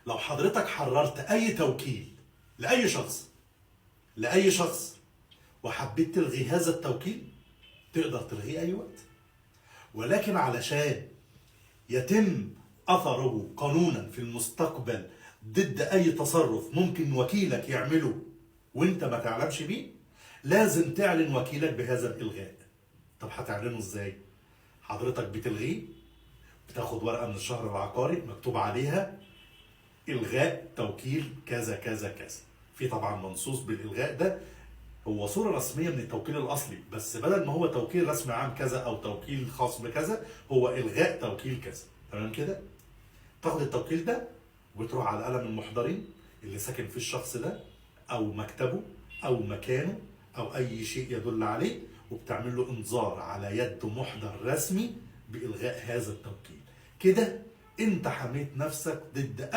لو حضرتك حررت اي توكيل لاي شخص وحبيت تلغي هذا التوكيل تقدر تلغيه اي وقت، ولكن علشان يتم اثره قانونا في المستقبل ضد اي تصرف ممكن وكيلك يعمله وانت ما تعلمش بيه، لازم تعلن وكيلك بهذا الالغاء. طب هتعلنه ازاي؟ حضرتك بتلغيه، بتاخد ورقه من الشهر العقاري مكتوب عليها الغاء توكيل كذا كذا كذا، في طبعا منصوص بالالغاء ده، هو صوره رسميه من التوكيل الاصلي، بس بدل ما هو توكيل رسمي عام كذا او توكيل خاص بكذا، هو الغاء توكيل كذا. تمام كده؟ تاخد التوكيل ده وتروح على قلم المحضرين اللي ساكن فيه الشخص ده او مكتبه او مكانه او اي شيء يدل عليه، وبتعمل له انذار على يد محضر رسمي بالغاء هذا التوكيل. كده انت حميت نفسك ضد